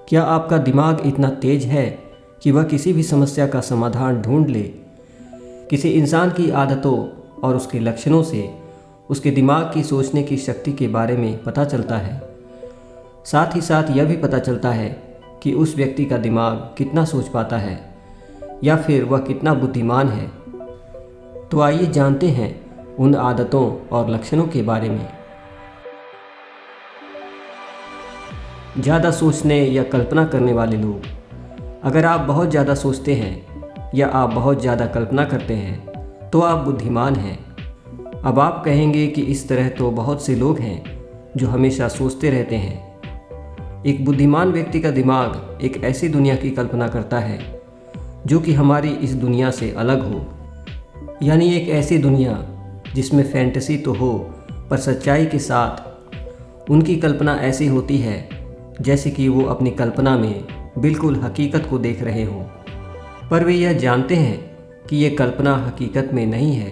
क्या आपका दिमाग इतना तेज है कि वह किसी भी समस्या का समाधान ढूंढ ले? किसी इंसान की आदतों और उसके लक्षणों से उसके दिमाग की सोचने की शक्ति के बारे में पता चलता है। साथ ही साथ यह भी पता चलता है कि उस व्यक्ति का दिमाग कितना सोच पाता है या फिर वह कितना बुद्धिमान है। तो आइए जानते हैं उन आदतों और लक्षणों के बारे में। ज़्यादा सोचने या कल्पना करने वाले लोग। अगर आप बहुत ज़्यादा सोचते हैं या आप बहुत ज़्यादा कल्पना करते हैं तो आप बुद्धिमान हैं। अब आप कहेंगे कि इस तरह तो बहुत से लोग हैं जो हमेशा सोचते रहते हैं। एक बुद्धिमान व्यक्ति का दिमाग एक ऐसी दुनिया की कल्पना करता है जो कि हमारी इस दुनिया से अलग हो, यानी एक ऐसी दुनिया जिसमें फैंटेसी तो हो पर सच्चाई के साथ उनकी कल्पना ऐसी होती है जैसे कि वो अपनी कल्पना में बिल्कुल हकीकत को देख रहे हों, पर वे यह जानते हैं कि ये कल्पना हकीकत में नहीं है।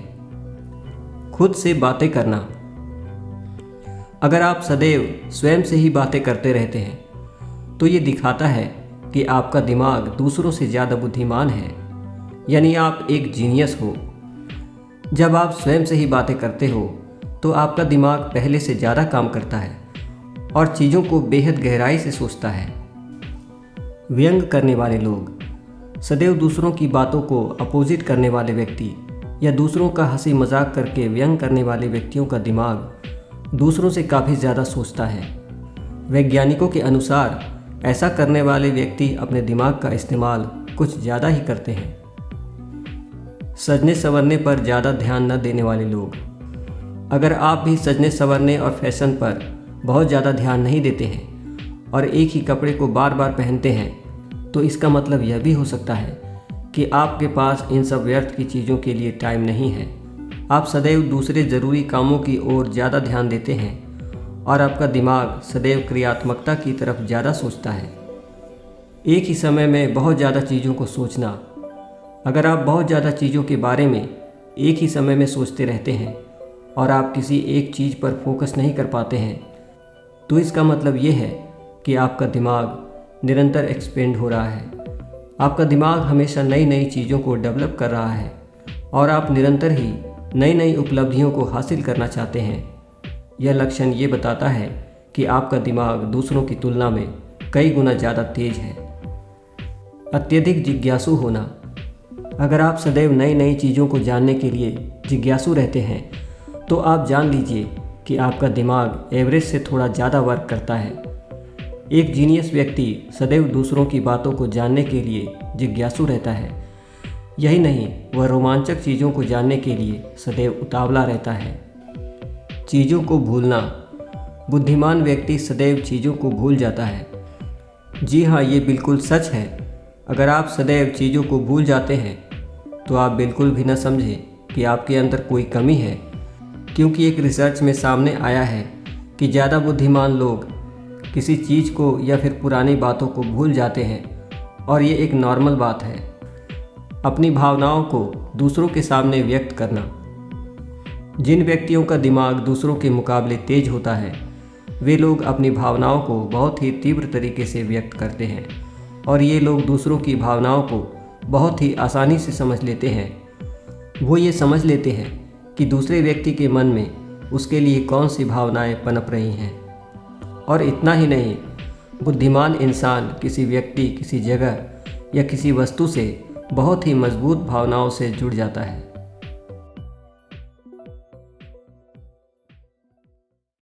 खुद से बातें करना। अगर आप सदैव स्वयं से ही बातें करते रहते हैं तो ये दिखाता है कि आपका दिमाग दूसरों से ज़्यादा बुद्धिमान है, यानी आप एक जीनियस हो। जब आप स्वयं से ही बातें करते हो तो आपका दिमाग पहले से ज़्यादा काम करता है और चीज़ों को बेहद गहराई से सोचता है। व्यंग करने वाले लोग। सदैव दूसरों की बातों को अपोजिट करने वाले व्यक्ति या दूसरों का हंसी मजाक करके व्यंग करने वाले व्यक्तियों का दिमाग दूसरों से काफ़ी ज़्यादा सोचता है। वैज्ञानिकों के अनुसार ऐसा करने वाले व्यक्ति अपने दिमाग का इस्तेमाल कुछ ज़्यादा ही करते हैं। सजने संवरने पर ज़्यादा ध्यान न देने वाले लोग। अगर आप भी सजने संवरने और फैशन पर बहुत ज़्यादा ध्यान नहीं देते हैं और एक ही कपड़े को बार बार पहनते हैं तो इसका मतलब यह भी हो सकता है कि आपके पास इन सब व्यर्थ की चीज़ों के लिए टाइम नहीं है। आप सदैव दूसरे ज़रूरी कामों की ओर ज़्यादा ध्यान देते हैं और आपका दिमाग सदैव क्रियात्मकता की तरफ ज़्यादा सोचता है। एक ही समय में बहुत ज़्यादा चीज़ों को सोचना। अगर आप बहुत ज़्यादा चीज़ों के बारे में एक ही समय में सोचते रहते हैं और आप किसी एक चीज़ पर फोकस नहीं कर पाते हैं तो इसका मतलब ये है कि आपका दिमाग निरंतर एक्सपेंड हो रहा है। आपका दिमाग हमेशा नई नई चीज़ों को डेवलप कर रहा है और आप निरंतर ही नई नई उपलब्धियों को हासिल करना चाहते हैं। यह लक्षण ये बताता है कि आपका दिमाग दूसरों की तुलना में कई गुना ज़्यादा तेज है। अत्यधिक जिज्ञासु होना। अगर आप सदैव नई नई चीज़ों को जानने के लिए जिज्ञासु रहते हैं तो आप जान लीजिए कि आपका दिमाग एवरेज से थोड़ा ज़्यादा वर्क करता है। एक जीनियस व्यक्ति सदैव दूसरों की बातों को जानने के लिए जिज्ञासु रहता है। यही नहीं, वह रोमांचक चीज़ों को जानने के लिए सदैव उतावला रहता है। चीज़ों को भूलना। बुद्धिमान व्यक्ति सदैव चीज़ों को भूल जाता है। जी हाँ, ये बिल्कुल सच है। अगर आप सदैव चीज़ों को भूल जाते हैं तो आप बिल्कुल भी न समझें कि आपके अंदर कोई कमी है, क्योंकि एक रिसर्च में सामने आया है कि ज़्यादा बुद्धिमान लोग किसी चीज़ को या फिर पुरानी बातों को भूल जाते हैं और ये एक नॉर्मल बात है। अपनी भावनाओं को दूसरों के सामने व्यक्त करना। जिन व्यक्तियों का दिमाग दूसरों के मुकाबले तेज होता है वे लोग अपनी भावनाओं को बहुत ही तीव्र तरीके से व्यक्त करते हैं और ये लोग दूसरों की भावनाओं को बहुत ही आसानी से समझ लेते हैं। वो ये समझ लेते हैं कि दूसरे व्यक्ति के मन में उसके लिए कौन सी भावनाएं पनप रही हैं। और इतना ही नहीं, बुद्धिमान इंसान किसी व्यक्ति, किसी जगह या किसी वस्तु से बहुत ही मजबूत भावनाओं से जुड़ जाता है।